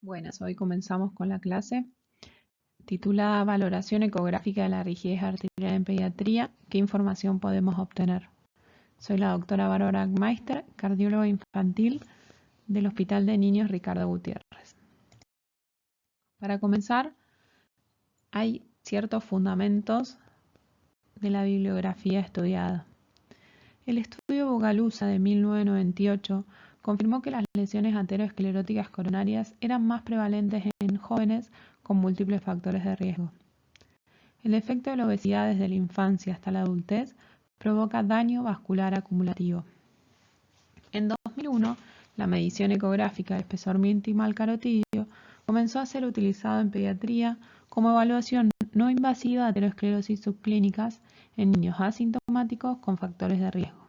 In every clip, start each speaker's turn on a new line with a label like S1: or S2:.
S1: Buenas, hoy comenzamos con la clase titulada Valoración ecográfica de la rigidez arterial en pediatría. ¿Qué información podemos obtener? Soy la doctora Bárbara Meister, cardióloga infantil del Hospital de Niños Ricardo Gutiérrez. Para comenzar, hay ciertos fundamentos de la bibliografía estudiada. El estudio Bogalusa de 1998 confirmó que las lesiones ateroscleróticas coronarias eran más prevalentes en jóvenes con múltiples factores de riesgo. El efecto de la obesidad desde la infancia hasta la adultez provoca daño vascular acumulativo. En 2001, la medición ecográfica del espesor intimal carotidio comenzó a ser utilizado en pediatría como evaluación no invasiva de aterosclerosis subclínicas en niños asintomáticos con factores de riesgo.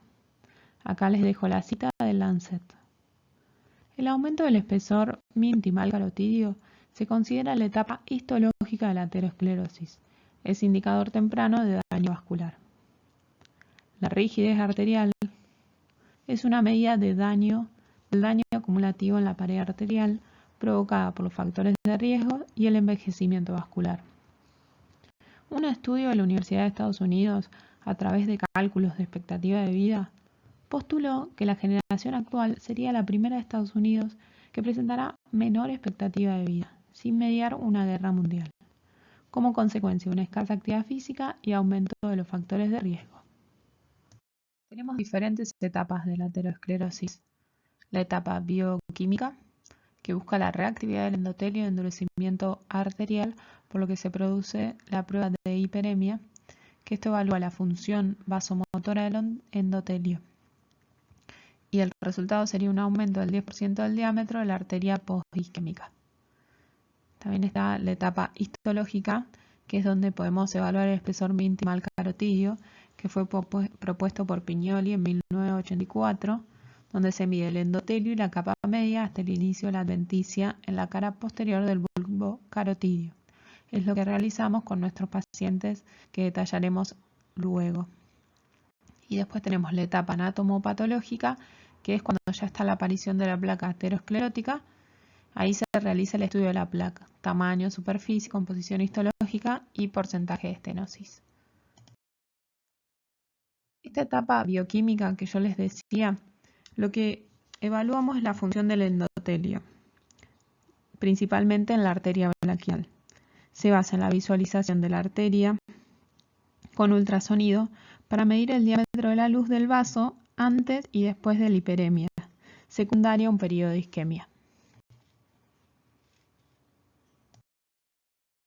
S1: Acá les dejo la cita del Lancet. El aumento del espesor intimal carotidio se considera la etapa histológica de la aterosclerosis. Es indicador temprano de daño vascular. La rigidez arterial es una medida del daño acumulativo en la pared arterial provocada por los factores de riesgo y el envejecimiento vascular. Un estudio de la Universidad de Estados Unidos, a través de cálculos de expectativa de vida, postuló que la generación actual sería la primera de Estados Unidos que presentará menor expectativa de vida, sin mediar una guerra mundial, como consecuencia de una escasa actividad física y aumento de los factores de riesgo. Tenemos diferentes etapas de la aterosclerosis. La etapa bioquímica, que busca la reactividad del endotelio y endurecimiento arterial, por lo que se produce la prueba de hiperemia, que esto evalúa la función vasomotora del endotelio. Y el resultado sería un aumento del 10% del diámetro de la arteria postisquémica. También está la etapa histológica, que es donde podemos evaluar el espesor intimal carotidio, que fue propuesto por Pignoli en 1984, donde se mide el endotelio y la capa media hasta el inicio de la adventicia en la cara posterior del bulbo carotidio. Es lo que realizamos con nuestros pacientes, que detallaremos luego. Y después tenemos la etapa anatomopatológica, que es cuando ya está la aparición de la placa aterosclerótica. Ahí se realiza el estudio de la placa, tamaño, superficie, composición histológica y porcentaje de estenosis. Esta etapa bioquímica que yo les decía, lo que evaluamos es la función del endotelio, principalmente en la arteria braquial. Se basa en la visualización de la arteria con ultrasonido para medir el diámetro de la luz del vaso antes y después de la hiperemia, secundaria a un periodo de isquemia.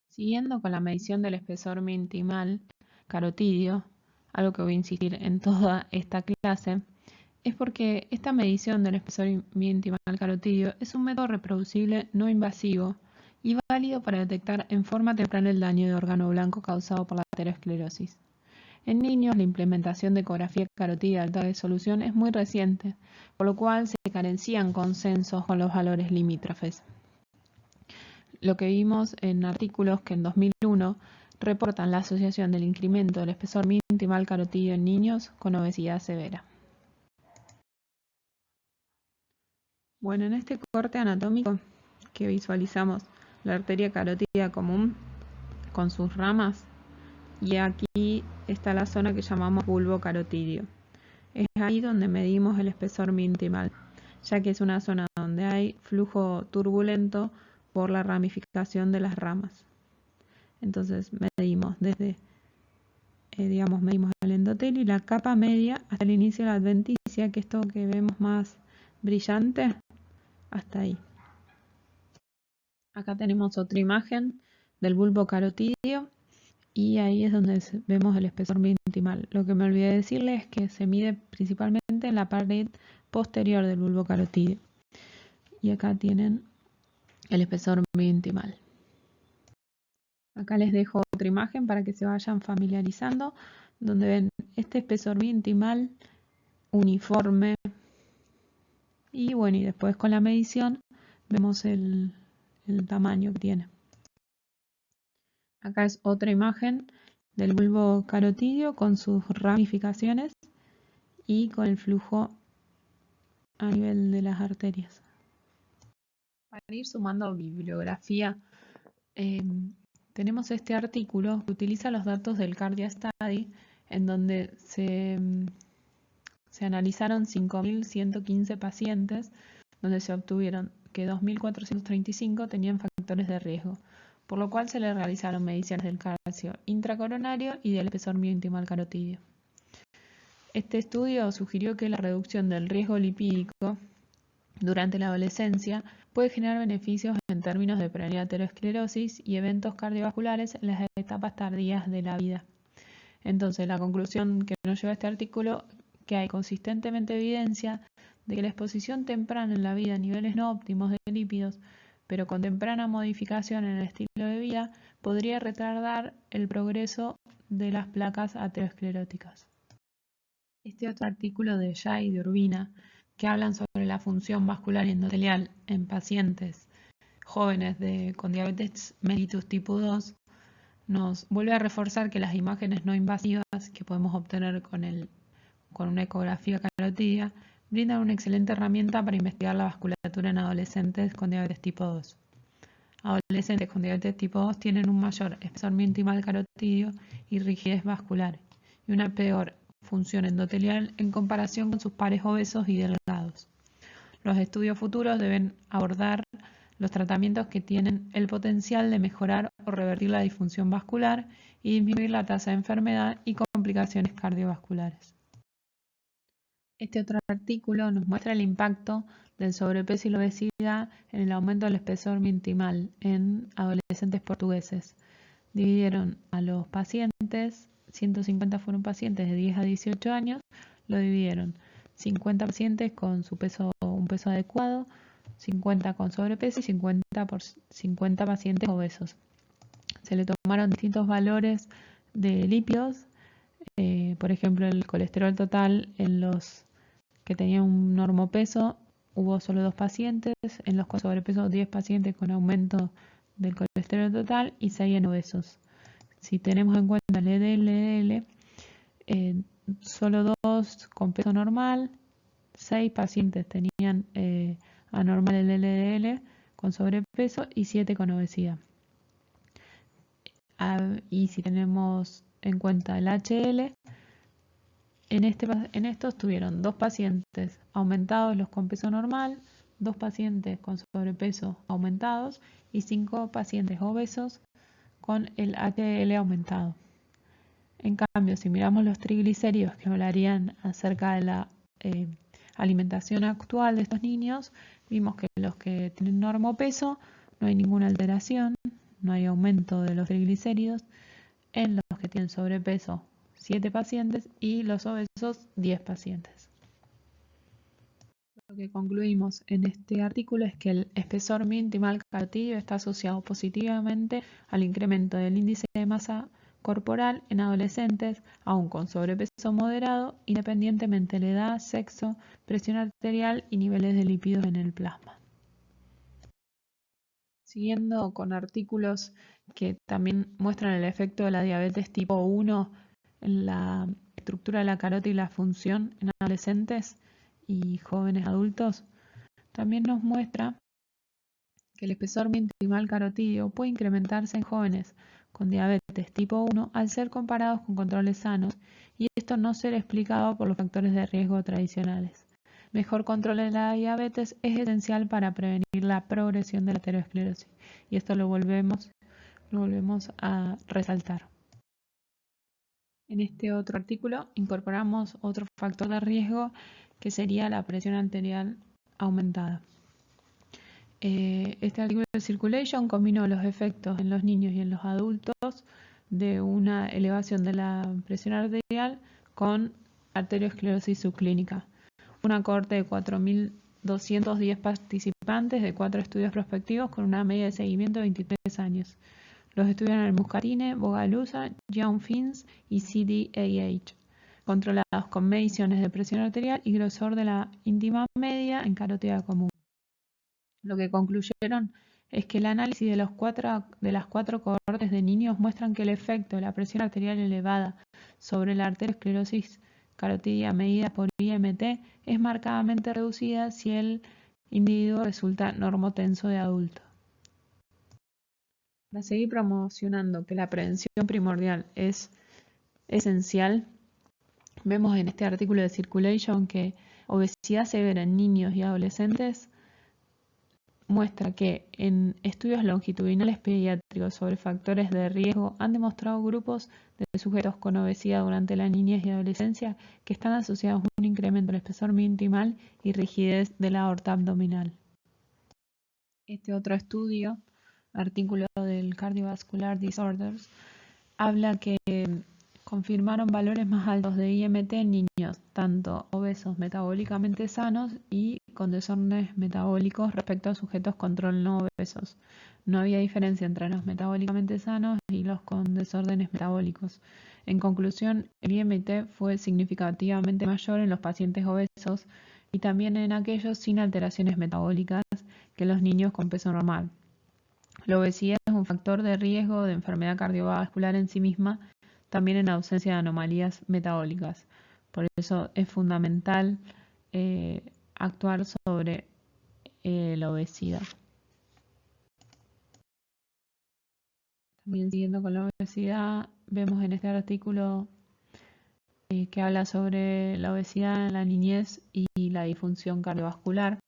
S1: Siguiendo con la medición del espesor intimal carotidio, algo que voy a insistir en toda esta clase, es porque esta medición del espesor intimal carotidio es un método reproducible no invasivo y válido para detectar en forma temprana el daño de órgano blanco causado por la aterosclerosis. En niños, la implementación de ecografía carotidia de alta resolución es muy reciente, por lo cual se carecían consensos con los valores limítrofes. Lo que vimos en artículos que en 2001 reportan la asociación del incremento del espesor intimal carotidio en niños con obesidad severa. Bueno, en este corte anatómico que visualizamos la arteria carotidia común con sus ramas, y aquí está la zona que llamamos bulbo carotidio. Es ahí donde medimos el espesor intimal, ya que es una zona donde hay flujo turbulento por la ramificación de las ramas. Entonces medimos desde, medimos el endotelio y la capa media hasta el inicio de la adventicia, que es esto que vemos más brillante, hasta ahí. Acá tenemos otra imagen del bulbo carotidio y ahí es donde vemos el espesor intimal. Lo que me olvidé decirles es que se mide principalmente en la pared posterior del bulbo carotidio. Y acá tienen el espesor intimal. Acá les dejo otra imagen para que se vayan familiarizando, donde ven este espesor intimal uniforme. Y bueno, y después con la medición vemos el tamaño que tiene. Acá es otra imagen del bulbo carotidio con sus ramificaciones y con el flujo a nivel de las arterias. Para ir sumando bibliografía, eh, tenemos este artículo que utiliza los datos del Cardia Study, en donde se analizaron 5.115 pacientes, donde se obtuvieron que 2.435 tenían factores de riesgo, por lo cual se le realizaron mediciones del calcio intracoronario y del espesor mesointimal carotídeo. Este estudio sugirió que la reducción del riesgo lipídico durante la adolescencia puede generar beneficios en términos de prevenir aterosclerosis y eventos cardiovasculares en las etapas tardías de la vida. Entonces, la conclusión que nos lleva a este artículo que hay consistentemente evidencia de que la exposición temprana en la vida a niveles no óptimos de lípidos, pero con temprana modificación en el estilo de vida, podría retardar el progreso de las placas ateroscleróticas. Este otro artículo de Jay y de Urbina, que hablan sobre la función vascular y endotelial en pacientes jóvenes con diabetes mellitus tipo 2, nos vuelve a reforzar que las imágenes no invasivas que podemos obtener con una ecografía carotídea brindan una excelente herramienta para investigar la vasculatura en adolescentes con diabetes tipo 2. Adolescentes con diabetes tipo 2 tienen un mayor espesor mesointimal carotídeo y rigidez vascular, y una peor función endotelial en comparación con sus pares obesos y delgados. Los estudios futuros deben abordar los tratamientos que tienen el potencial de mejorar o revertir la disfunción vascular y disminuir la tasa de enfermedad y complicaciones cardiovasculares. Este otro artículo nos muestra el impacto del sobrepeso y la obesidad en el aumento del espesor mesointimal en adolescentes portugueses. Dividieron a los pacientes, 150 fueron pacientes de 10 a 18 años, lo dividieron 50 pacientes con un peso adecuado, 50 con sobrepeso y 50 pacientes obesos. Se le tomaron distintos valores de lípidos, por ejemplo el colesterol total en los que tenían un normopeso hubo solo 2 pacientes, en los con sobrepeso 10 pacientes con aumento del colesterol total y 6 en obesos. Si tenemos en cuenta el LDL, solo 2 con peso normal, 6 pacientes tenían anormal el LDL con sobrepeso y 7 con obesidad. Y si tenemos en cuenta el HL, en estos tuvieron 2 pacientes aumentados los con peso normal, 2 pacientes con sobrepeso aumentados y 5 pacientes obesos con el HDL aumentado. En cambio, si miramos los triglicéridos que hablarían acerca de la alimentación actual de estos niños, vimos que los que tienen normopeso no hay ninguna alteración, no hay aumento de los triglicéridos. En los que tienen sobrepeso, 7 pacientes y los obesos, 10 pacientes. Lo que concluimos en este artículo es que el espesor mesointimal carotídeo está asociado positivamente al incremento del índice de masa corporal en adolescentes, aún con sobrepeso moderado, independientemente de la edad, sexo, presión arterial y niveles de lípidos en el plasma. Siguiendo con artículos que también muestran el efecto de la diabetes tipo 1 en la estructura de la carótida y la función en adolescentes y jóvenes adultos, también nos muestra que el espesor mesointimal carotídeo puede incrementarse en jóvenes con diabetes tipo 1 al ser comparados con controles sanos, y esto no ser explicado por los factores de riesgo tradicionales. Mejor control de la diabetes es esencial para prevenir la progresión de la aterosclerosis, y esto lo volvemos a resaltar. En este otro artículo incorporamos otro factor de riesgo que sería la presión arterial aumentada. Este artículo de Circulation combinó los efectos en los niños y en los adultos de una elevación de la presión arterial con arteriosclerosis subclínica. Una cohorte de 4.210 participantes de 4 estudios prospectivos con una media de seguimiento de 23 años. Los estudiaron en Muscatine, Bogalusa, Young Fins y CDAH, controlados con mediciones de presión arterial y grosor de la íntima media en carótida común. Lo que concluyeron es que el análisis de las 4 cohortes de niños muestran que el efecto de la presión arterial elevada sobre la arteriosclerosis carotidia medida por IMT es marcadamente reducida si el individuo resulta normotenso de adulto. Para seguir promocionando que la prevención primordial es esencial, vemos en este artículo de Circulation que obesidad severa en niños y adolescentes muestra que en estudios longitudinales pediátricos sobre factores de riesgo han demostrado grupos de sujetos con obesidad durante la niñez y adolescencia que están asociados a un incremento del espesor intimal y rigidez de la aorta abdominal. Este otro estudio, artículo del Cardiovascular Disorders, habla que confirmaron valores más altos de IMT en niños, tanto obesos metabólicamente sanos y con desórdenes metabólicos respecto a sujetos control no obesos. No había diferencia entre los metabólicamente sanos y los con desórdenes metabólicos. En conclusión, el IMT fue significativamente mayor en los pacientes obesos y también en aquellos sin alteraciones metabólicas que los niños con peso normal. La obesidad es un factor de riesgo de enfermedad cardiovascular en sí misma, también en ausencia de anomalías metabólicas. Por eso es fundamental actuar sobre la obesidad. También siguiendo con la obesidad, vemos en este artículo que habla sobre la obesidad en la niñez y la disfunción cardiovascular.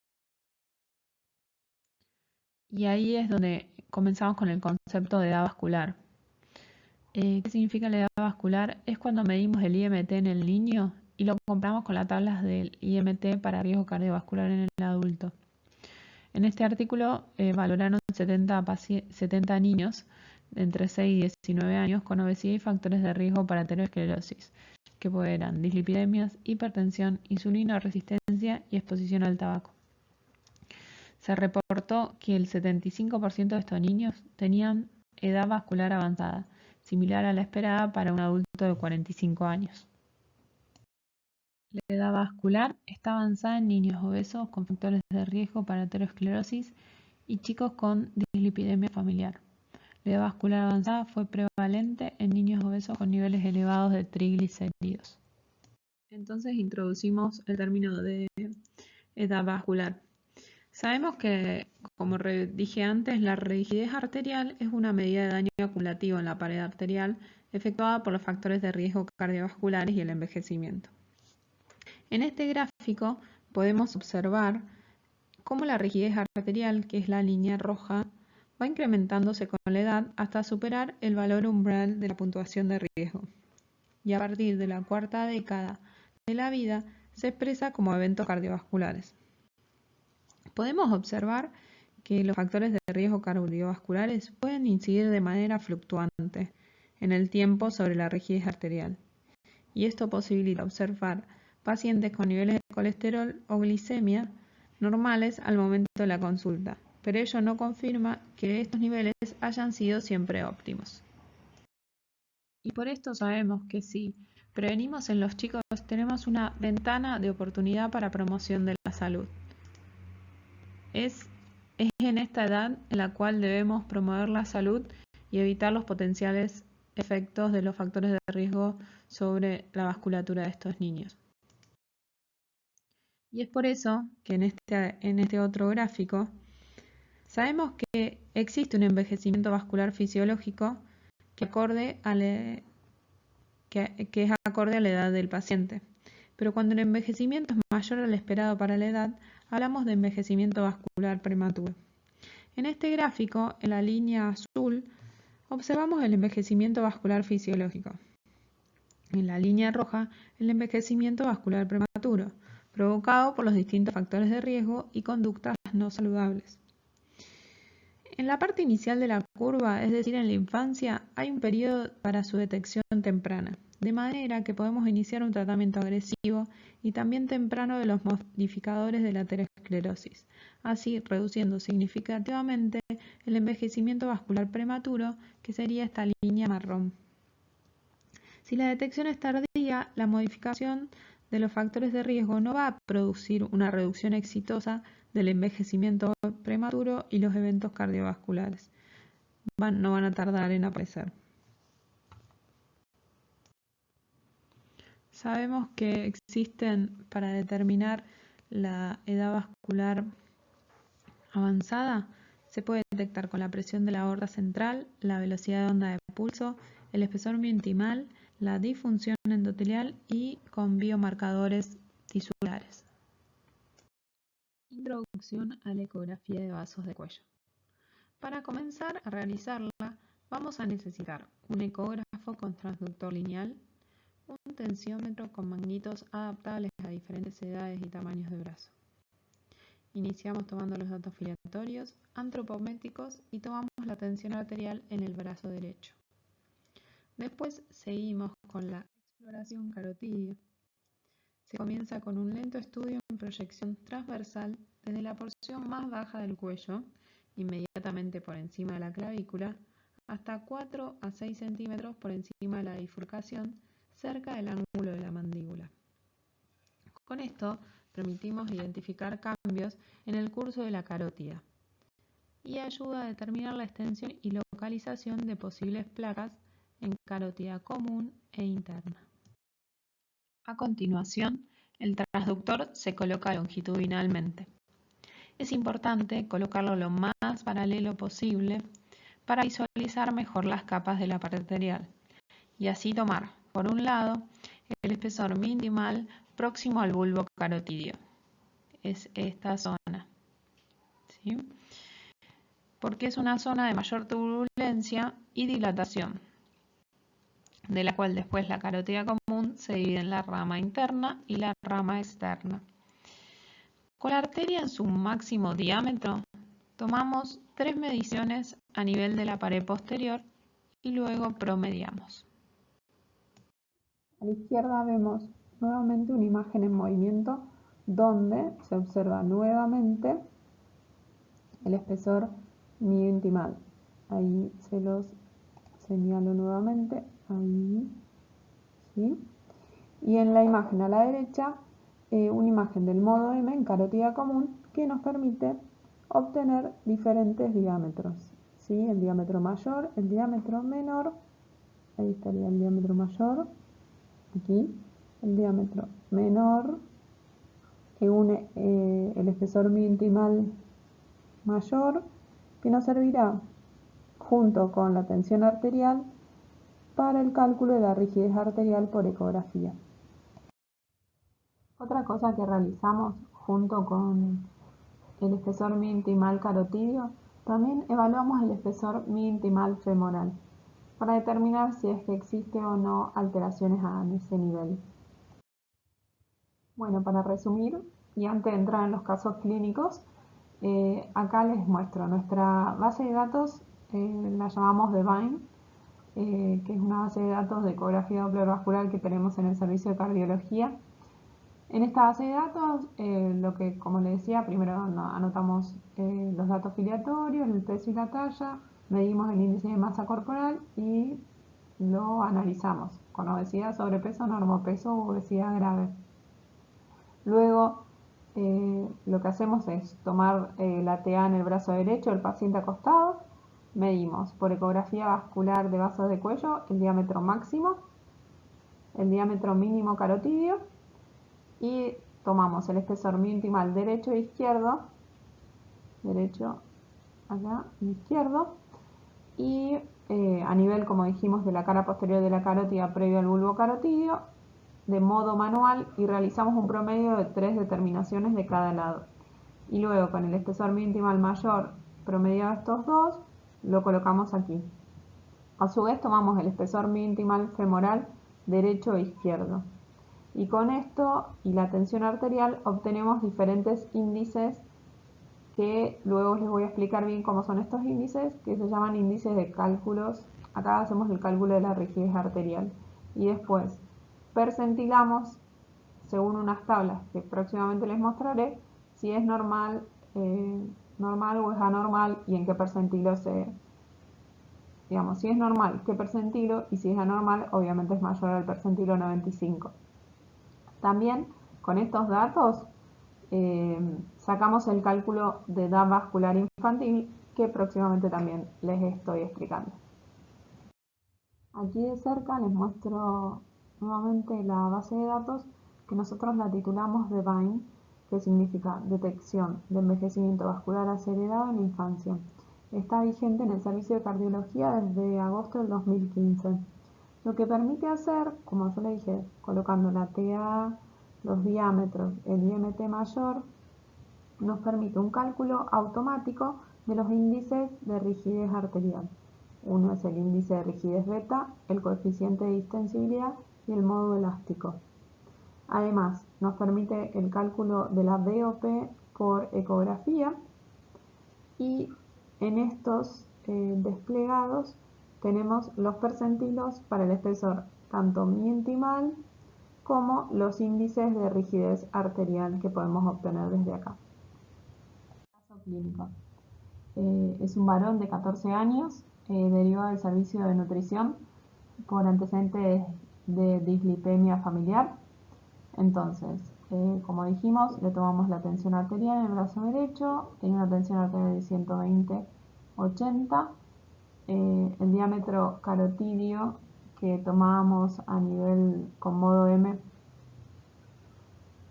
S1: Y ahí es donde comenzamos con el concepto de edad vascular. ¿Qué significa la edad vascular? Es cuando medimos el IMT en el niño y lo comparamos con las tablas del IMT para riesgo cardiovascular en el adulto. En este artículo valoraron 70 niños de entre 6 y 19 años con obesidad y factores de riesgo para aterosclerosis, que eran dislipidemias, hipertensión, insulino resistencia y exposición al tabaco. Se reportó que el 75% de estos niños tenían edad vascular avanzada, similar a la esperada para un adulto de 45 años. La edad vascular está avanzada en niños obesos con factores de riesgo para aterosclerosis y chicos con dislipidemia familiar. La edad vascular avanzada fue prevalente en niños obesos con niveles elevados de triglicéridos. Entonces introducimos el término de edad vascular. Sabemos que, como dije antes, la rigidez arterial es una medida de daño acumulativo en la pared arterial efectuada por los factores de riesgo cardiovasculares y el envejecimiento. En este gráfico podemos observar cómo la rigidez arterial, que es la línea roja, va incrementándose con la edad hasta superar el valor umbral de la puntuación de riesgo. Y a partir de la cuarta década de la vida se expresa como eventos cardiovasculares. Podemos observar que los factores de riesgo cardiovasculares pueden incidir de manera fluctuante en el tiempo sobre la rigidez arterial. Y esto posibilita observar pacientes con niveles de colesterol o glicemia normales al momento de la consulta, pero ello no confirma que estos niveles hayan sido siempre óptimos. Y por esto sabemos que si prevenimos en los chicos, tenemos una ventana de oportunidad para promoción de la salud. Es en esta edad en la cual debemos promover la salud y evitar los potenciales efectos de los factores de riesgo sobre la vasculatura de estos niños. Y es por eso que en este otro gráfico sabemos que existe un envejecimiento vascular fisiológico que es acorde a la edad del paciente. Pero cuando el envejecimiento es mayor al esperado para la edad, hablamos de envejecimiento vascular prematuro. En este gráfico, en la línea azul, observamos el envejecimiento vascular fisiológico. En la línea roja, el envejecimiento vascular prematuro, provocado por los distintos factores de riesgo y conductas no saludables. En la parte inicial de la curva, es decir, en la infancia, hay un periodo para su detección temprana, de manera que podemos iniciar un tratamiento agresivo y también temprano de los modificadores de la aterosclerosis, así reduciendo significativamente el envejecimiento vascular prematuro, que sería esta línea marrón. Si la detección es tardía, la modificación de los factores de riesgo no va a producir una reducción exitosa del envejecimiento prematuro y los eventos cardiovasculares no van a tardar en aparecer. Sabemos que existen, para determinar la edad vascular avanzada se puede detectar con la presión de la aorta central, la velocidad de onda de pulso, el espesor miointimal, la disfunción endotelial y con biomarcadores tisulares. Introducción a la ecografía de vasos de cuello. Para comenzar a realizarla, vamos a necesitar un ecógrafo con transductor lineal, un tensiómetro con magnitos adaptables a diferentes edades y tamaños de brazo. Iniciamos tomando los datos filiatorios, antropométricos y tomamos la tensión arterial en el brazo derecho. Después seguimos con la exploración carotidia. Se comienza con un lento estudio en proyección transversal desde la porción más baja del cuello, inmediatamente por encima de la clavícula, hasta 4 a 6 centímetros por encima de la bifurcación, cerca del ángulo de la mandíbula. Con esto permitimos identificar cambios en el curso de la carótida y ayuda a determinar la extensión y localización de posibles placas en carótida común e interna. A continuación, el transductor se coloca longitudinalmente. Es importante colocarlo lo más paralelo posible para visualizar mejor las capas de la pared arterial y así tomar, por un lado, el espesor míntimal próximo al bulbo carotidio. Es esta zona, ¿sí? Porque es una zona de mayor turbulencia y dilatación, de la cual después la carótida común se divide en la rama interna y la rama externa. Con la arteria en su máximo diámetro, tomamos 3 mediciones a nivel de la pared posterior y luego promediamos.
S2: A la izquierda vemos nuevamente una imagen en movimiento donde se observa nuevamente el espesor miointimal. Ahí se los señalo nuevamente, ahí, ¿sí? Y en la imagen a la derecha, una imagen del modo M en carótida común que nos permite obtener diferentes diámetros, ¿sí? El diámetro mayor, el diámetro menor, ahí estaría el diámetro mayor, aquí, el diámetro menor, que une el espesor miointimal mayor, que nos servirá junto con la tensión arterial para el cálculo de la rigidez arterial por ecografía. Otra cosa que realizamos junto con el espesor miointimal carotidio, también evaluamos el espesor miointimal femoral para determinar si es que existe o no alteraciones a ese nivel. Bueno, para resumir, y antes de entrar en los casos clínicos, acá les muestro nuestra base de datos, la llamamos DeVine, que es una base de datos de ecografía doppler vascular que tenemos en el servicio de cardiología. En esta base de datos, lo que, como les decía, primero anotamos los datos filiatorios, el peso y la talla, medimos el índice de masa corporal y lo analizamos con obesidad, sobrepeso, normopeso u obesidad grave. Luego, lo que hacemos es tomar la TA en el brazo derecho del paciente acostado, medimos por ecografía vascular de vasos de cuello el diámetro máximo, el diámetro mínimo carotidio y tomamos el espesor miointimal derecho e izquierdo, derecho acá, izquierdo, y a nivel, como dijimos, de la cara posterior de la carótida previo al bulbo carotidio, de modo manual, y realizamos un promedio de 3 determinaciones de cada lado. Y luego con el espesor miointimal mayor promediado estos dos, lo colocamos aquí. A su vez tomamos el espesor miointimal femoral derecho e izquierdo. Y con esto y la tensión arterial obtenemos diferentes índices que luego les voy a explicar bien cómo son estos índices, que se llaman índices de cálculos. Acá hacemos el cálculo de la rigidez arterial. Y después percentilamos, según unas tablas que próximamente les mostraré, si es normal, normal o es anormal y en qué percentilo digamos, si es normal, qué percentilo, y si es anormal, obviamente es mayor al percentilo 95. También con estos datos sacamos el cálculo de edad vascular infantil que próximamente también les estoy explicando. Aquí de cerca les muestro nuevamente la base de datos que nosotros la titulamos DeVine, que significa detección de envejecimiento vascular acelerado en la infancia. Está vigente en el servicio de cardiología desde agosto del 2015. Lo que permite hacer, como yo le dije, colocando la TA, los diámetros, el IMT mayor, nos permite un cálculo automático de los índices de rigidez arterial. Uno es el índice de rigidez beta, el coeficiente de distensibilidad y el módulo elástico. Además, nos permite el cálculo de la BOP por ecografía y en estos desplegados tenemos los percentilos para el espesor tanto mi-intimal como los índices de rigidez arterial que podemos obtener desde acá. Caso clínico. Es un varón de 14 años, derivado del servicio de nutrición por antecedentes de dislipemia familiar. Entonces, como dijimos, le tomamos la tensión arterial en el brazo derecho, tenía una tensión arterial de 120/80, el diámetro carotidio que tomábamos a nivel con modo M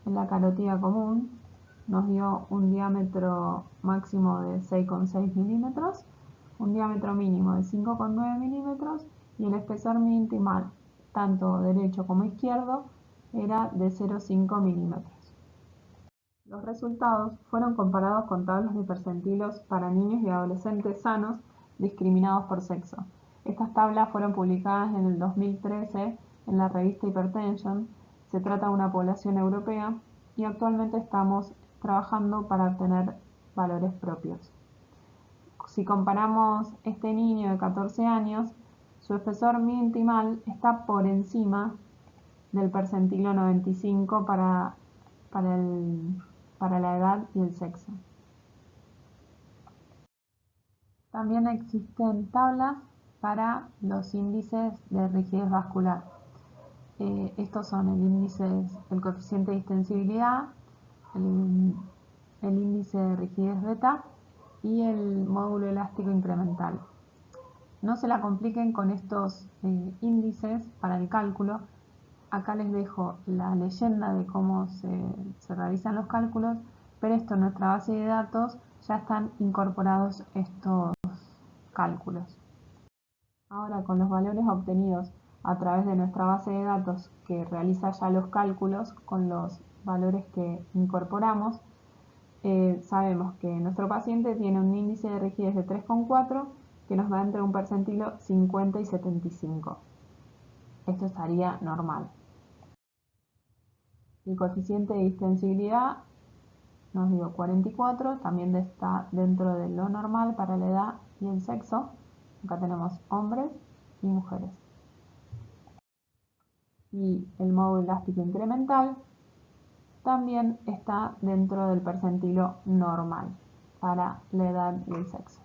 S2: en la carótida común nos dio un diámetro máximo de 6,6 milímetros, un diámetro mínimo de 5,9 milímetros y el espesor mi-intimal, tanto derecho como izquierdo, era de 0,5 milímetros. Los resultados fueron comparados con tablas de percentilos para niños y adolescentes sanos discriminados por sexo. Estas tablas fueron publicadas en el 2013 en la revista Hypertension. Se trata de una población europea y actualmente estamos trabajando para obtener valores propios. Si comparamos este niño de 14 años, su espesor mi-intimal está por encima del percentilo 95 para la edad y el sexo. También existen tablas para los índices de rigidez vascular. Estos son el coeficiente de distensibilidad, el índice de rigidez beta y el módulo elástico incremental. No se la compliquen con estos índices para el cálculo. Acá les dejo la leyenda de cómo se realizan los cálculos, pero esto en nuestra base de datos ya están incorporados estos cálculos. Ahora, con los valores obtenidos a través de nuestra base de datos que realiza ya los cálculos con los valores que incorporamos, sabemos que nuestro paciente tiene un índice de rigidez de 3,4 que nos da entre un percentilo 50 y 75. Esto estaría normal. El coeficiente de distensibilidad nos dio 44, también está dentro de lo normal para la edad y el sexo. Acá tenemos hombres y mujeres. Y el módulo elástico incremental también está dentro del percentilo normal para la edad y el sexo.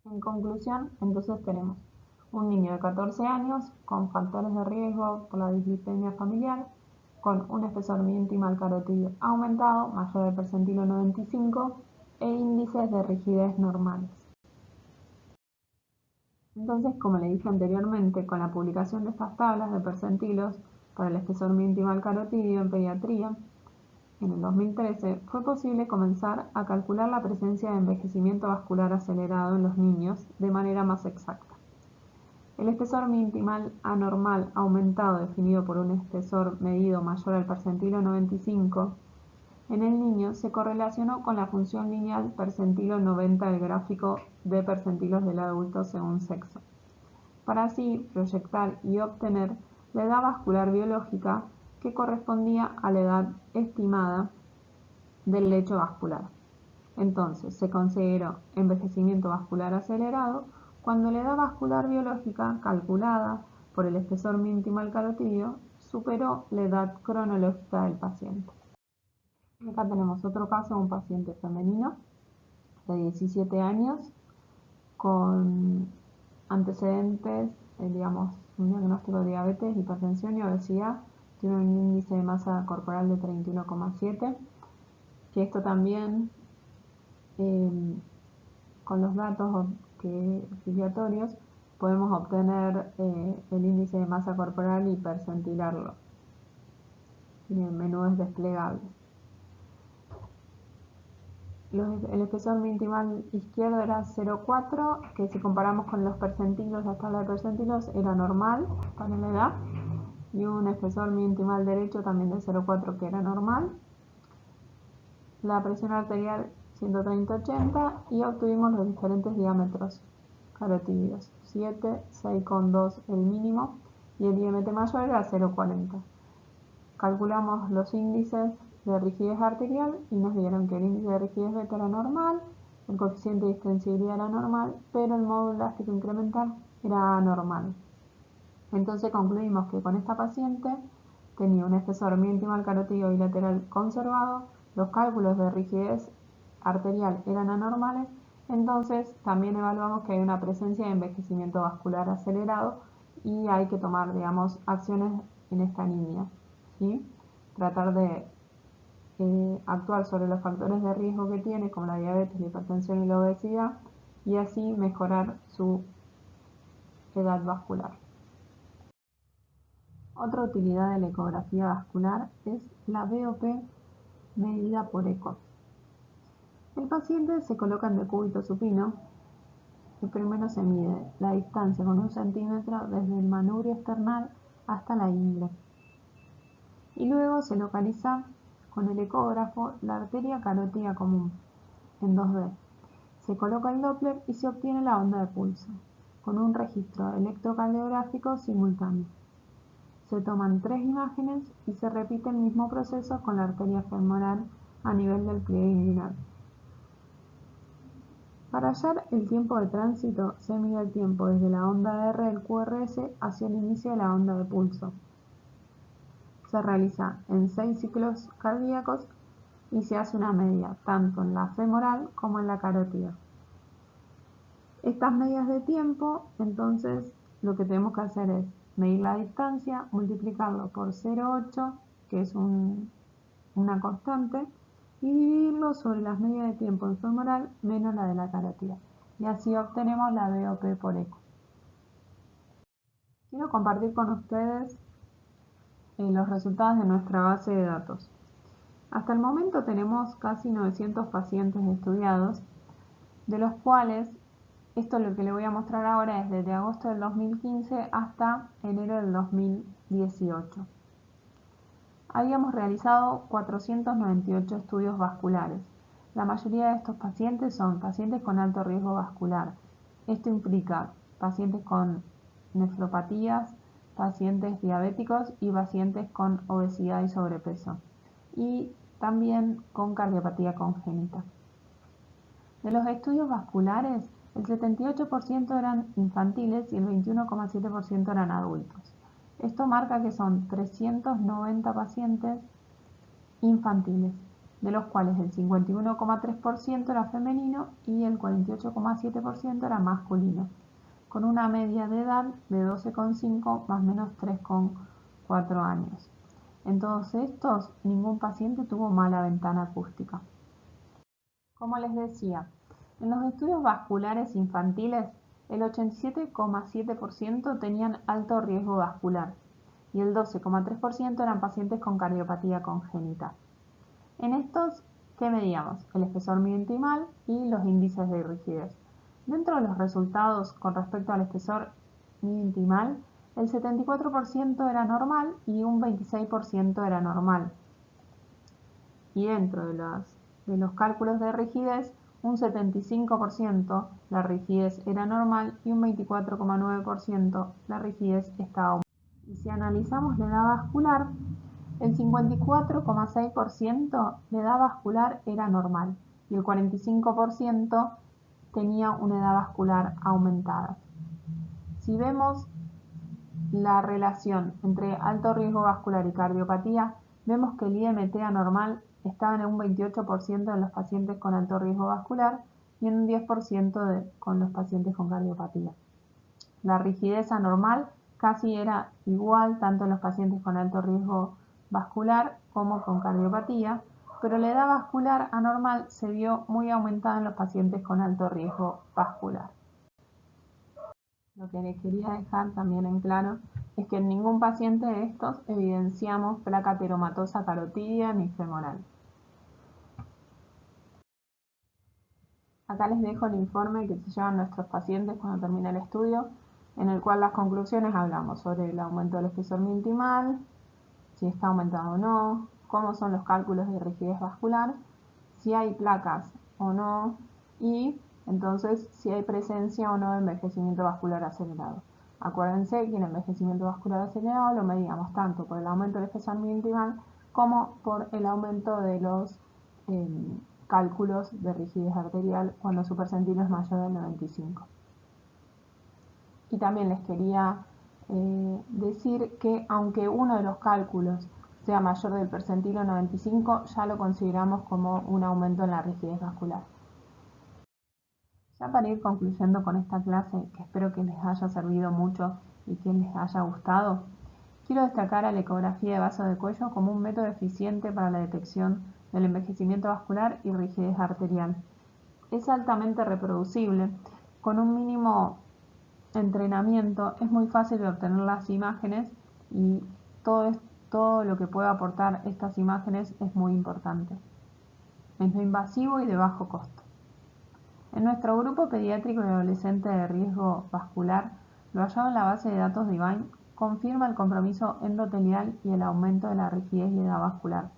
S2: En conclusión, entonces tenemos un niño de 14 años con factores de riesgo por la dislipemia familiar, con un espesor mi-intimal carotidio aumentado, mayor del percentilo 95, e índices de rigidez normales. Entonces, como le dije anteriormente, con la publicación de estas tablas de percentilos para el espesor mi-intimal carotidio en pediatría, en el 2013 fue posible comenzar a calcular la presencia de envejecimiento vascular acelerado en los niños de manera más exacta. El espesor mi-intimal anormal aumentado definido por un espesor medido mayor al percentilo 95 en el niño se correlacionó con la función lineal percentilo 90 del gráfico de percentilos del adulto según sexo, para así proyectar y obtener la edad vascular biológica que correspondía a la edad estimada del lecho vascular. Entonces, se consideró envejecimiento vascular acelerado cuando la edad vascular biológica calculada por el espesor mi-intimal carotidio superó la edad cronológica del paciente. Acá tenemos otro caso de un paciente femenino de 17 años con antecedentes, digamos, un diagnóstico de diabetes, hipertensión y obesidad. Tiene un índice de masa corporal de 31,7, que esto también con los datos filiatorios podemos obtener el índice de masa corporal y percentilarlo. Y el menú es desplegable. El espesor intimal izquierdo era 0,4, que si comparamos con los percentilos, la tabla de percentilos era normal para la edad, y un espesor intimal derecho también de 0,4 que era normal. La presión arterial 130/80 y obtuvimos los diferentes diámetros carotídeos, 7, 6,2 el mínimo y el IMT mayor era 0,40. Calculamos los índices de rigidez arterial y nos dieron que el índice de rigidez beta era normal, el coeficiente de distensibilidad era normal, pero el módulo elástico incremental era anormal. Entonces concluimos que con esta paciente tenía un espesor intimal carotídeo bilateral conservado, los cálculos de rigidez arterial eran anormales, entonces también evaluamos que hay una presencia de envejecimiento vascular acelerado y hay que tomar, digamos, acciones en esta niña, ¿sí? Tratar de actuar sobre los factores de riesgo que tiene, como la diabetes, la hipertensión y la obesidad, y así mejorar su edad vascular. Otra utilidad de la ecografía vascular es la BOP medida por eco. El paciente se coloca en decúbito supino y primero se mide la distancia con 1 centímetro desde el manubrio external hasta la ingle. Y luego se localiza con el ecógrafo la arteria carótida común en 2D. Se coloca el Doppler y se obtiene la onda de pulso con un registro electrocardiográfico simultáneo. Se toman 3 imágenes y se repite el mismo proceso con la arteria femoral a nivel del pliegue inguinal. Para hallar el tiempo de tránsito, se mide el tiempo desde la onda R del QRS hacia el inicio de la onda de pulso. Se realiza en 6 ciclos cardíacos y se hace una media tanto en la femoral como en la carótida. Estas medidas de tiempo, entonces, lo que tenemos que hacer es medir la distancia, multiplicarlo por 0,8, que es una constante, y dividirlo sobre las medidas de tiempo en femoral menos la de la carótida. Y así obtenemos la BOP por eco. Quiero compartir con ustedes los resultados de nuestra base de datos. Hasta el momento tenemos casi 900 pacientes estudiados, de los cuales, esto lo que le voy a mostrar ahora es desde agosto del 2015 hasta enero del 2018. Habíamos realizado 498 estudios vasculares. La mayoría de estos pacientes son pacientes con alto riesgo vascular. Esto implica pacientes con nefropatías, pacientes diabéticos y pacientes con obesidad y sobrepeso. Y también con cardiopatía congénita. De los estudios vasculares, el 78% eran infantiles y el 21,7% eran adultos. Esto marca que son 390 pacientes infantiles, de los cuales el 51,3% era femenino y el 48,7% era masculino, con una media de edad de 12,5 más o menos 3,4 años. En todos estos, ningún paciente tuvo mala ventana acústica. Como les decía, en los estudios vasculares infantiles, el 87,7% tenían alto riesgo vascular y el 12,3% eran pacientes con cardiopatía congénita. En estos, ¿qué medíamos? El espesor intimal y los índices de rigidez. Dentro de los resultados con respecto al espesor intimal, el 74% era normal y un 26% era normal. Y dentro de los cálculos de rigidez, un 75% la rigidez era normal y un 24,9% la rigidez estaba aumentada. Y si analizamos la edad vascular, el 54,6% de edad vascular era normal y el 45% tenía una edad vascular aumentada. Si vemos la relación entre alto riesgo vascular y cardiopatía, vemos que el IMT anormal estaba en un 28% de los pacientes con alto riesgo vascular y en un 10% con los pacientes con cardiopatía. La rigidez anormal casi era igual tanto en los pacientes con alto riesgo vascular como con cardiopatía, pero la edad vascular anormal se vio muy aumentada en los pacientes con alto riesgo vascular. Lo que les quería dejar también en claro es que en ningún paciente de estos evidenciamos placa ateromatosa carotidia ni femoral. Acá les dejo el informe que se llevan nuestros pacientes cuando termina el estudio, en el cual las conclusiones hablamos sobre el aumento del espesor intimal, si está aumentado o no, cómo son los cálculos de rigidez vascular, si hay placas o no, y entonces si hay presencia o no de envejecimiento vascular acelerado. Acuérdense que el envejecimiento vascular acelerado lo medíamos tanto por el aumento del espesor intimal como por el aumento de los cálculos de rigidez arterial cuando su percentilo es mayor del 95. Y también les quería decir que aunque uno de los cálculos sea mayor del percentilo 95, ya lo consideramos como un aumento en la rigidez vascular. Ya para ir concluyendo con esta clase, que espero que les haya servido mucho y que les haya gustado, quiero destacar a la ecografía de vaso de cuello como un método eficiente para la detección del envejecimiento vascular y rigidez arterial. Es altamente reproducible. Con un mínimo entrenamiento es muy fácil de obtener las imágenes y todo lo que pueda aportar estas imágenes es muy importante. Es no invasivo y de bajo costo. En nuestro grupo pediátrico y adolescente de riesgo vascular, lo hallado en la base de datos de IVAIN confirma el compromiso endotelial y el aumento de la rigidez y edad vascular.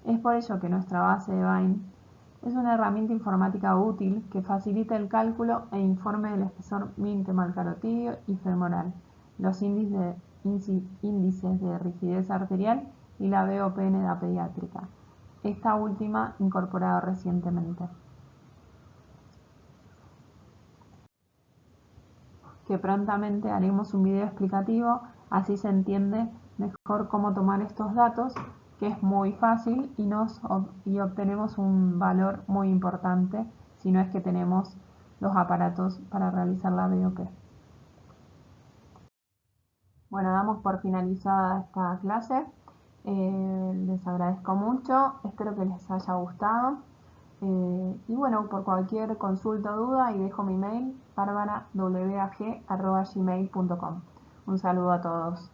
S2: Es por ello que nuestra base de IVAIN es una herramienta informática útil que facilita el cálculo e informe del espesor mínimo carotídeo y femoral, los índices de rigidez arterial y la BOP en edad pediátrica, esta última incorporada recientemente. Que prontamente haremos un video explicativo, así se entiende mejor cómo tomar estos datos, que es muy fácil y obtenemos un valor muy importante si no es que tenemos los aparatos para realizar la BOP. Bueno, damos por finalizada esta clase. Les agradezco mucho, espero que les haya gustado. Y bueno, por cualquier consulta o duda, ahí dejo mi mail, barbarawag@gmail.com. Un saludo a todos.